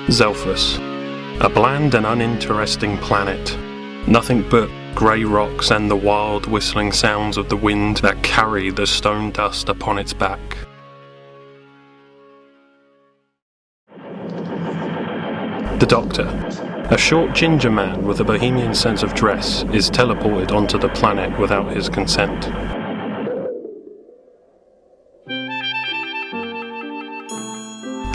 Zelphus, a bland and uninteresting planet. Nothing but grey rocks and the wild whistling sounds of the wind that carry the stone dust upon its back. The Doctor, a short ginger man with a bohemian sense of dress, is teleported onto the planet without his consent.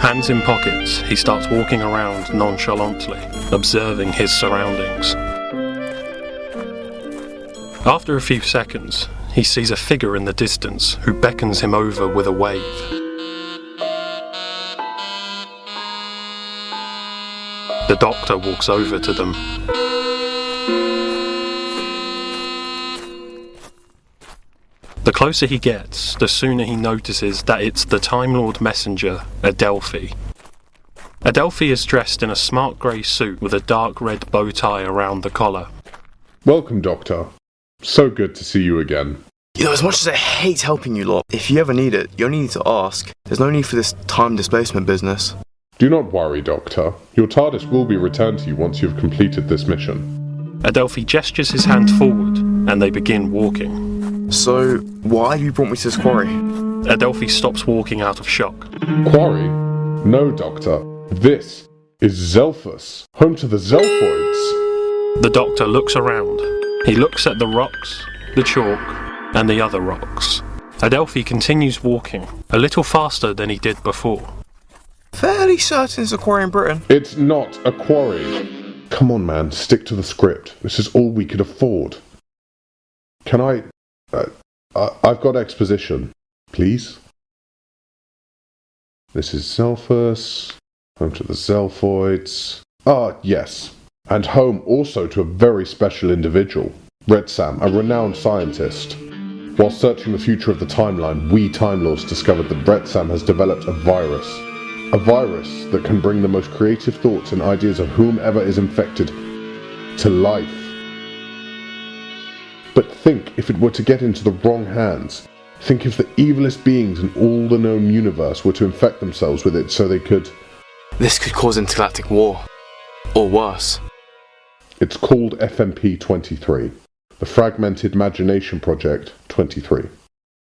Hands in pockets, he starts walking around nonchalantly, observing his surroundings. After a few seconds, he sees a figure in the distance who beckons him over with a wave. The Doctor walks over to them. The closer he gets, the sooner he notices that it's the Time Lord messenger, Adelphi. Adelphi is dressed in a smart grey suit with a dark red bow tie around the collar. Welcome, Doctor. So good to see you again. You know, as much as I hate helping you lot, if you ever need it, you only need to ask. There's no need for this time displacement business. Do not worry, Doctor. Your TARDIS will be returned to you once you have completed this mission. Adelphi gestures his hand forward, and they begin walking. So, why have you brought me to this quarry? Adelphi stops walking out of shock. Quarry? No, Doctor. This is Zelphus, home to the Zelphoids. The Doctor looks around. He looks at the rocks, the chalk, and the other rocks. Adelphi continues walking, a little faster than he did before. Fairly certain it's a quarry in Britain. It's not a quarry. Come on, man, stick to the script. This is all we could afford. Can I've got exposition, please. This is Zelphus, home to the Zelphoids. Ah, yes. And home also to a very special individual, Red Sam, a renowned scientist. While searching the future of the timeline, we Time Lords discovered that Red Sam has developed a virus. A virus that can bring the most creative thoughts and ideas of whomever is infected to life. But think if it were to get into the wrong hands. Think if the evilest beings in all the known universe were to infect themselves with it so they could... This could cause intergalactic war. Or worse. It's called FMP 23. The Fragmented Imagination Project 23.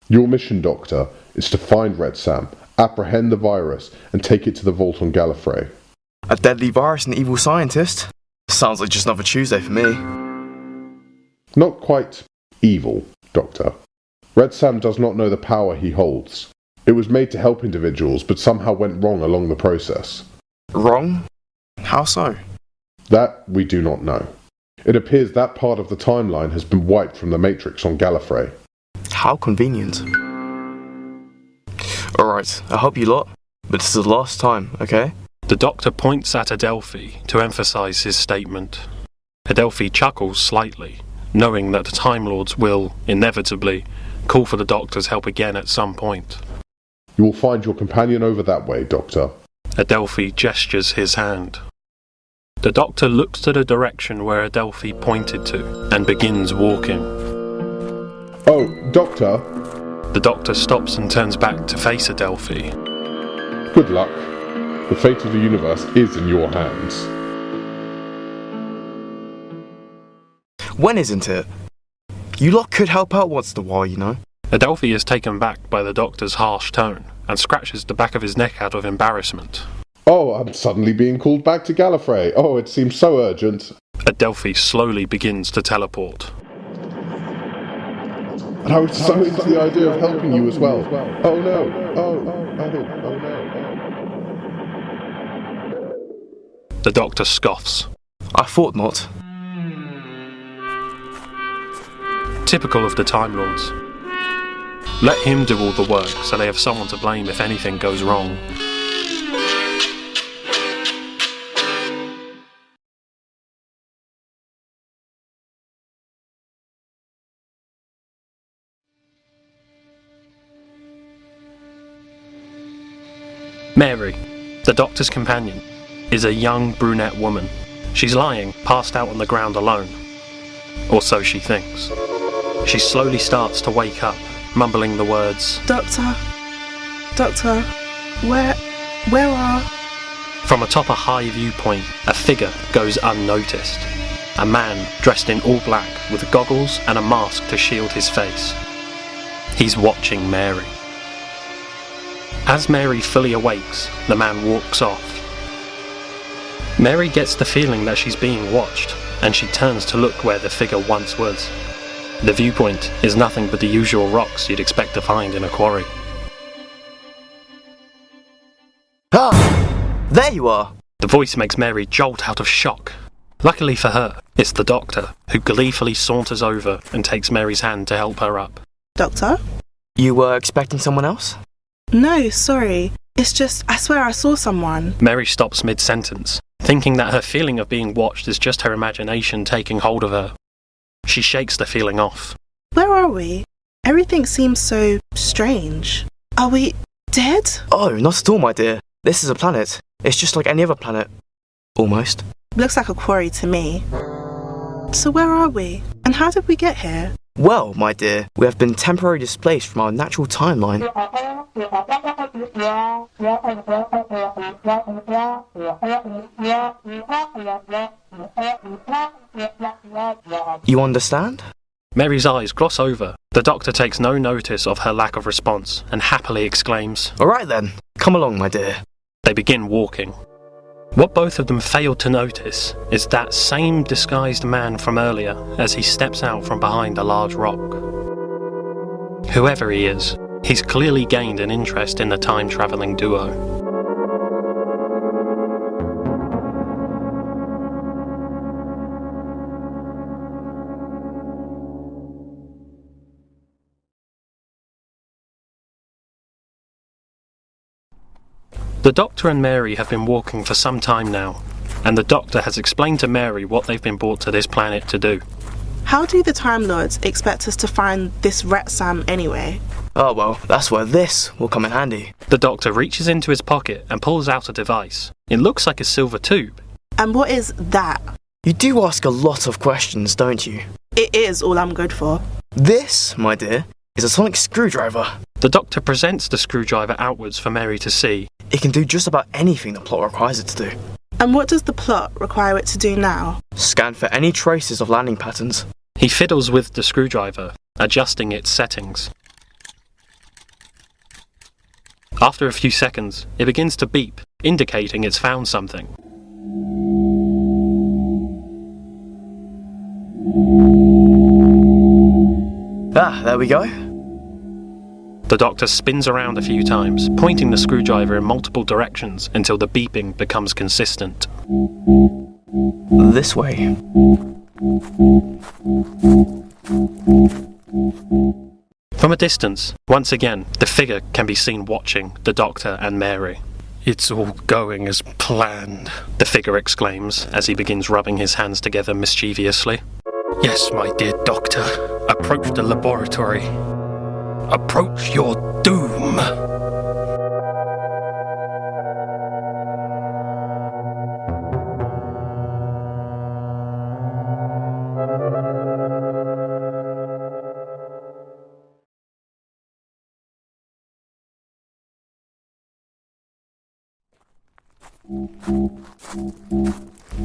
Your mission, Doctor, is to find Red Sam, apprehend the virus, and take it to the vault on Gallifrey. A deadly virus and evil scientist? Sounds like just another Tuesday for me. Not quite evil, Doctor. Red Sam does not know the power he holds. It was made to help individuals, but somehow went wrong along the process. Wrong? How so? That we do not know. It appears that part of the timeline has been wiped from the Matrix on Gallifrey. How convenient. Alright, I help you lot, but this is the last time, okay? The Doctor points at Adelphi to emphasise his statement. Adelphi chuckles slightly, knowing that the Time Lords will, inevitably, call for the Doctor's help again at some point. You will find your companion over that way, Doctor. Adelphi gestures his hand. The Doctor looks to the direction where Adelphi pointed to, and begins walking. Oh, Doctor! The Doctor stops and turns back to face Adelphi. Good luck. The fate of the universe is in your hands. When isn't it? You lot could help out once in a while, you know. Adelphi is taken back by the Doctor's harsh tone, and scratches the back of his neck out of embarrassment. Oh, I'm suddenly being called back to Gallifrey. Oh, it seems so urgent. Adelphi slowly begins to teleport. And I was so into the idea of helping you as well. Oh no. Oh no. The Doctor scoffs. I thought not. Typical of the Time Lords. Let him do all the work so they have someone to blame if anything goes wrong. Mary, the Doctor's companion, is a young brunette woman. She's lying, passed out on the ground alone. Or so she thinks. She slowly starts to wake up, mumbling the words, Doctor, where are... From atop a high viewpoint, a figure goes unnoticed. A man dressed in all black with goggles and a mask to shield his face. He's watching Mary. As Mary fully awakes, the man walks off. Mary gets the feeling that she's being watched, and she turns to look where the figure once was. The viewpoint is nothing but the usual rocks you'd expect to find in a quarry. Ah! There you are! The voice makes Mary jolt out of shock. Luckily for her, it's the doctor, who gleefully saunters over and takes Mary's hand to help her up. Doctor? You were expecting someone else? No, sorry. It's just, I swear I saw someone. Mary stops mid-sentence, thinking that her feeling of being watched is just her imagination taking hold of her. She shakes the feeling off. Where are we? Everything seems so strange. Are we dead? Oh, not at all, my dear. This is a planet. It's just like any other planet. Almost. Looks like a quarry to me. So where are we? And how did we get here? Well, my dear, we have been temporarily displaced from our natural timeline. You understand? Mary's eyes gloss over. The doctor takes no notice of her lack of response and happily exclaims, Alright then, come along, my dear. They begin walking. What both of them fail to notice is that same disguised man from earlier as he steps out from behind a large rock. Whoever he is, he's clearly gained an interest in the time-travelling duo. The Doctor and Mary have been walking for some time now, and the Doctor has explained to Mary what they've been brought to this planet to do. How do the Time Lords expect us to find this Retsam anyway? Oh well, that's where this will come in handy. The Doctor reaches into his pocket and pulls out a device. It looks like a silver tube. And what is that? You do ask a lot of questions, don't you? It is all I'm good for. This, my dear, is a sonic screwdriver. The Doctor presents the screwdriver outwards for Mary to see. It can do just about anything the plot requires it to do. And what does the plot require it to do now? Scan for any traces of landing patterns. He fiddles with the screwdriver, adjusting its settings. After a few seconds, it begins to beep, indicating it's found something. Ah, there we go. The Doctor spins around a few times, pointing the screwdriver in multiple directions until the beeping becomes consistent. This way. From a distance, once again, the figure can be seen watching the Doctor and Mary. It's all going as planned, the figure exclaims as he begins rubbing his hands together mischievously. Yes, my dear Doctor, approach the laboratory. Approach your doom.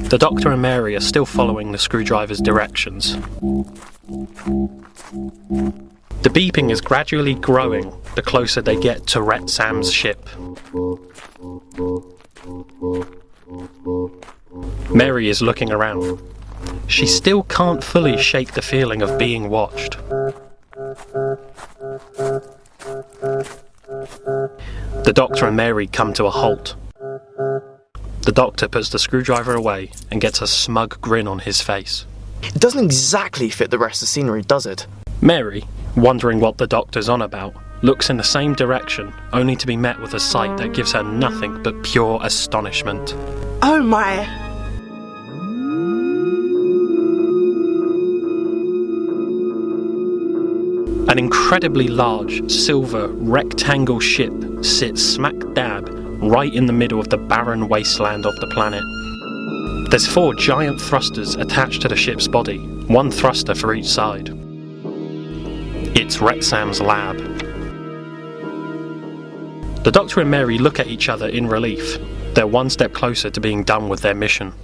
The Doctor and Mary are still following the screwdriver's directions. The beeping is gradually growing the closer they get to Retsam's ship. Mary is looking around. She still can't fully shake the feeling of being watched. The Doctor and Mary come to a halt. The Doctor puts the screwdriver away and gets a smug grin on his face. It doesn't exactly fit the rest of the scenery, does it? Mary, wondering what the Doctor's on about, looks in the same direction, only to be met with a sight that gives her nothing but pure astonishment. Oh my! An incredibly large, silver, rectangle ship sits smack dab right in the middle of the barren wasteland of the planet. There's 4 giant thrusters attached to the ship's body, 1 thruster for each side. It's Retsam's lab. The Doctor and Mary look at each other in relief. They're one step closer to being done with their mission.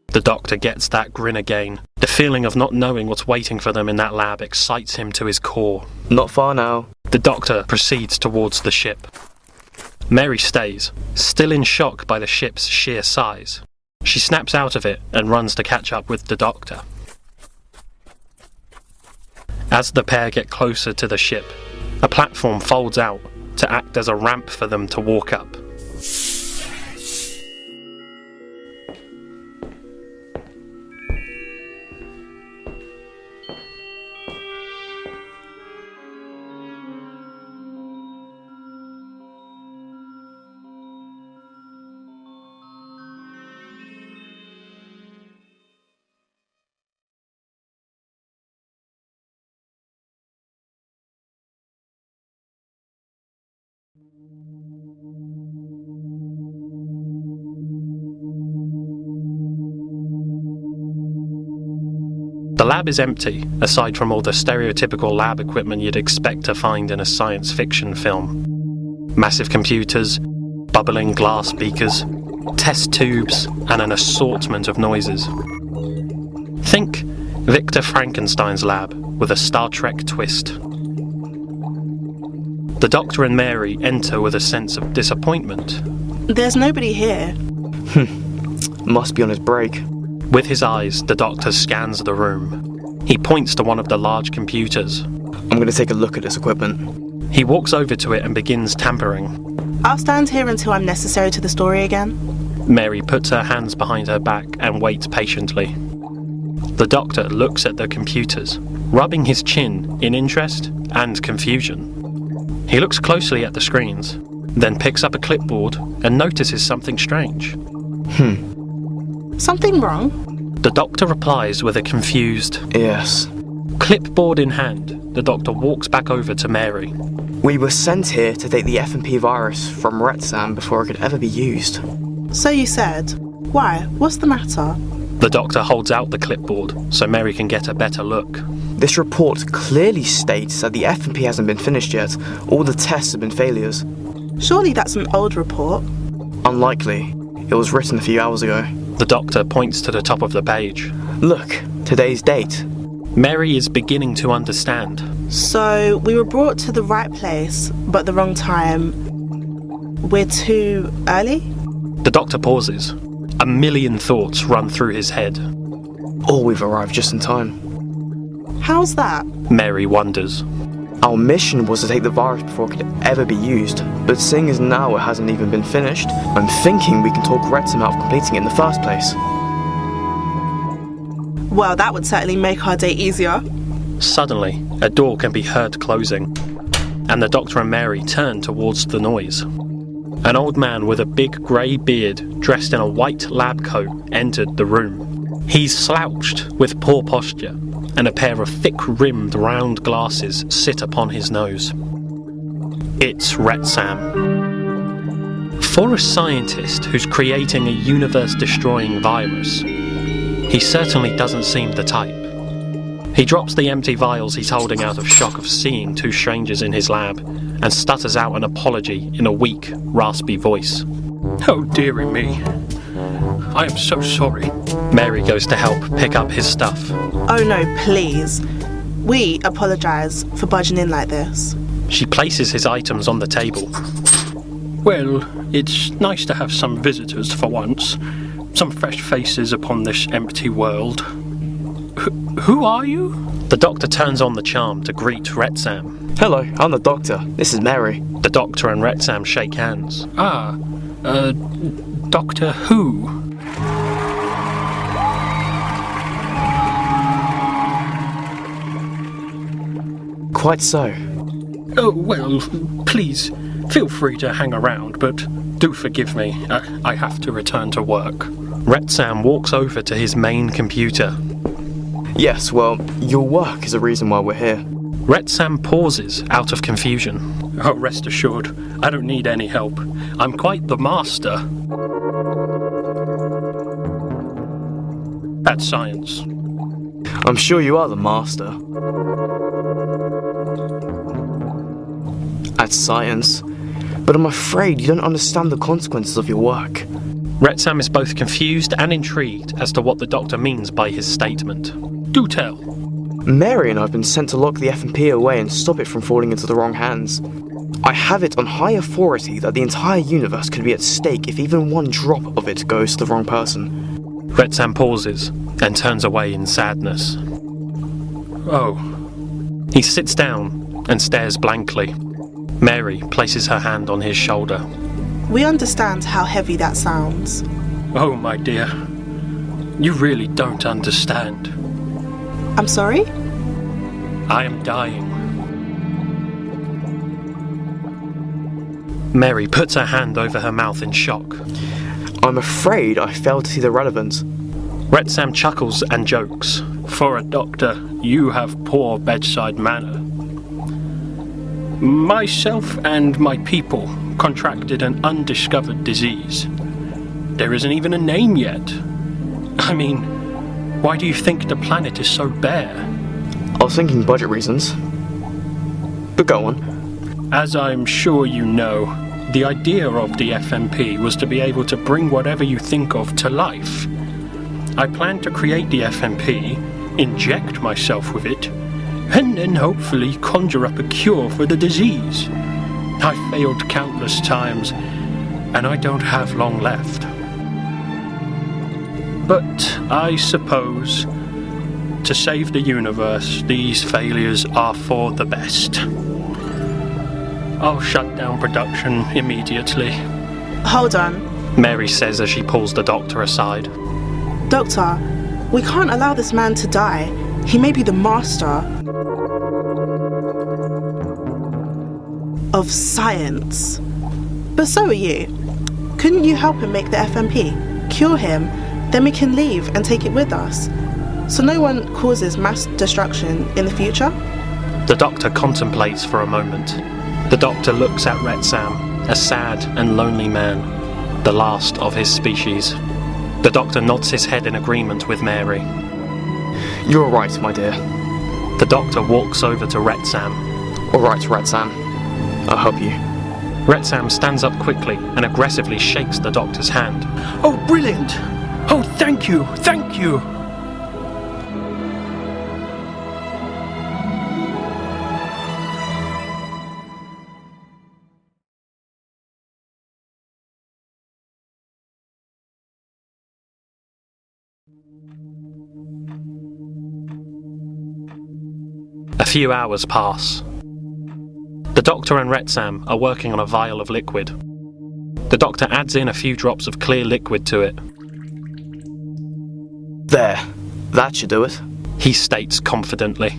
The doctor gets that grin again. The feeling of not knowing what's waiting for them in that lab excites him to his core. Not far now. The doctor proceeds towards the ship. Mary stays, still in shock by the ship's sheer size. She snaps out of it and runs to catch up with the doctor. As the pair get closer to the ship, a platform folds out to act as a ramp for them to walk up. The lab is empty, aside from all the stereotypical lab equipment you'd expect to find in a science fiction film. Massive computers, bubbling glass beakers, test tubes, and an assortment of noises. Think Victor Frankenstein's lab with a Star Trek twist. The Doctor and Mary enter with a sense of disappointment. There's nobody here. Must be on his break. With his eyes, the Doctor scans the room. He points to one of the large computers. I'm going to take a look at this equipment. He walks over to it and begins tampering. I'll stand here until I'm necessary to the story again. Mary puts her hands behind her back and waits patiently. The Doctor looks at the computers, rubbing his chin in interest and confusion. He looks closely at the screens, then picks up a clipboard and notices something strange. Something wrong? The Doctor replies with a confused Yes. clipboard in hand. The Doctor walks back over to Mary. We were sent here to take the FMP virus from Retsam before it could ever be used. So you said. Why? What's the matter? The Doctor holds out the clipboard so Mary can get a better look. This report clearly states that the FMP hasn't been finished yet. All the tests have been failures. Surely that's an old report. Unlikely. It was written a few hours ago. The Doctor points to the top of the page. Look, today's date. Mary is beginning to understand. So we were brought to the right place, but the wrong time. We're too early? The Doctor pauses. A million thoughts run through his head. Or we've arrived just in time. How's that? Mary wonders. Our mission was to take the virus before it could ever be used, but seeing as now it hasn't even been finished, I'm thinking we can talk Retsam out of completing it in the first place. Well, that would certainly make our day easier. Suddenly, a door can be heard closing, and the Doctor and Mary turn towards the noise. An old man with a big grey beard, dressed in a white lab coat, entered the room. He's slouched, with poor posture, and a pair of thick-rimmed round glasses sit upon his nose. It's Retsam. For a scientist who's creating a universe-destroying virus, he certainly doesn't seem the type. He drops the empty vials he's holding out of shock of seeing two strangers in his lab and stutters out an apology in a weak, raspy voice. Oh, dearie me. I am so sorry. Mary goes to help pick up his stuff. Oh no, please. We apologise for budging in like this. She places his items on the table. Well, it's nice to have some visitors for once. Some fresh faces upon this empty world. Who are you? The Doctor turns on the charm to greet Retsam. Hello, I'm the Doctor. This is Mary. The Doctor and Retsam shake hands. Doctor Who? Quite so. Oh, well, please, feel free to hang around, but do forgive me. I have to return to work. Retsam walks over to his main computer. Yes, well, your work is the reason why we're here. Retsam pauses out of confusion. Oh, rest assured, I don't need any help. I'm quite the master at science. I'm sure you are the master. At science. But I'm afraid you don't understand the consequences of your work. Retsam is both confused and intrigued as to what the doctor means by his statement. Do tell. Mary and I have been sent to lock the FMP away and stop it from falling into the wrong hands. I have it on high authority that the entire universe could be at stake if even one drop of it goes to the wrong person. Retsam pauses and turns away in sadness. Oh, He sits down and stares blankly. Mary places her hand on his shoulder. We understand how heavy that sounds. oh, my dear. You really don't understand. I'm sorry? I am dying. Mary puts her hand over her mouth in shock. I'm afraid I failed to see the relevance. Retsam chuckles and jokes. For a doctor, you have poor bedside manner. Myself and my people contracted an undiscovered disease. There isn't even a name yet. I mean, why do you think the planet is so bare? I was thinking budget reasons. But go on. As I'm sure you know, the idea of the FMP was to be able to bring whatever you think of to life. I planned to create the FMP, inject myself with it, and then hopefully conjure up a cure for the disease. I failed countless times, and I don't have long left. But I suppose, to save the universe, these failures are for the best. I'll shut down production immediately. Hold on. Mary says as she pulls the doctor aside. Doctor, we can't allow this man to die. He may be the master of science. But so are you. Couldn't you help him make the FMP? Cure him, then we can leave and take it with us. So no one causes mass destruction in the future? The doctor contemplates for a moment. The doctor looks at Retsam, a sad and lonely man, the last of his species. The doctor nods his head in agreement with Mary. You're right, my dear. The doctor walks over to Retsam. All right, Retsam. I'll help you. Retsam stands up quickly and aggressively shakes the doctor's hand. Oh, brilliant! Oh, thank you, thank you! A few hours pass. The doctor and Retsam are working on a vial of liquid. The doctor adds in a few drops of clear liquid to it. There. That should do it. He states confidently.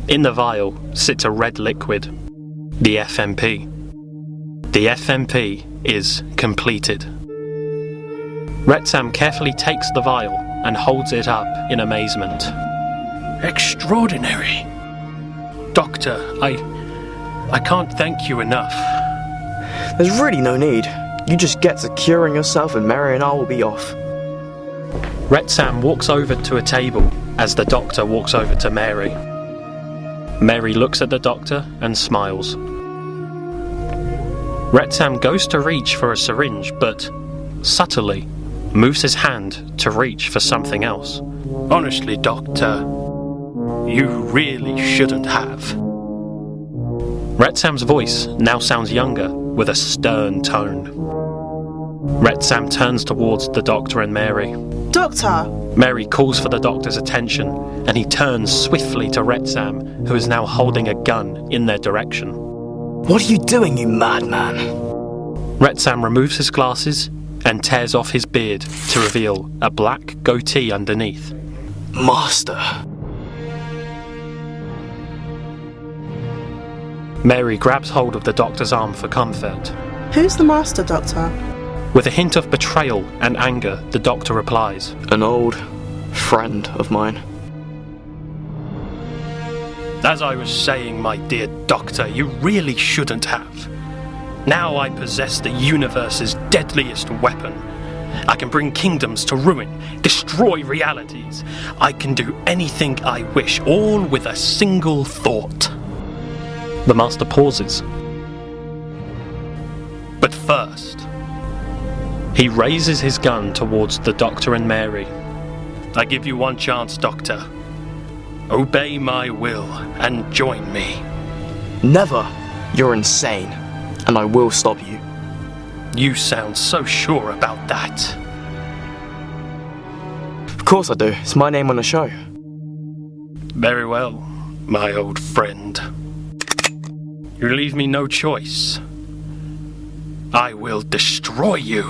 In the vial sits a red liquid. The FMP. The FMP is completed. Retsam carefully takes the vial and holds it up in amazement. Extraordinary. Doctor, I can't thank you enough. There's really no need. You just get to curing yourself and Mary and I will be off. Retsam walks over to a table as the doctor walks over to Mary. Mary looks at the doctor and smiles. Retsam goes to reach for a syringe, but subtly moves his hand to reach for something else. Honestly, Doctor, you really shouldn't have. Retsam's voice now sounds younger with a stern tone. Retsam turns towards the doctor and Mary. Doctor! Mary calls for the doctor's attention, and he turns swiftly to Retsam, who is now holding a gun in their direction. What are you doing, you madman? Retsam removes his glasses and tears off his beard to reveal a black goatee underneath. Master. Mary grabs hold of the doctor's arm for comfort. Who's the master, Doctor? With a hint of betrayal and anger, the doctor replies, An old friend of mine. As I was saying, my dear Doctor, you really shouldn't have. Now I possess the universe's deadliest weapon. I can bring kingdoms to ruin, destroy realities. I can do anything I wish, all with a single thought. The master pauses. But first, he raises his gun towards the Doctor and Mary. I give you one chance, Doctor. Obey my will and join me. Never! You're insane, and I will stop you. You sound so sure about that. Of course I do. It's my name on the show. Very well, my old friend. You leave me no choice. I will destroy you.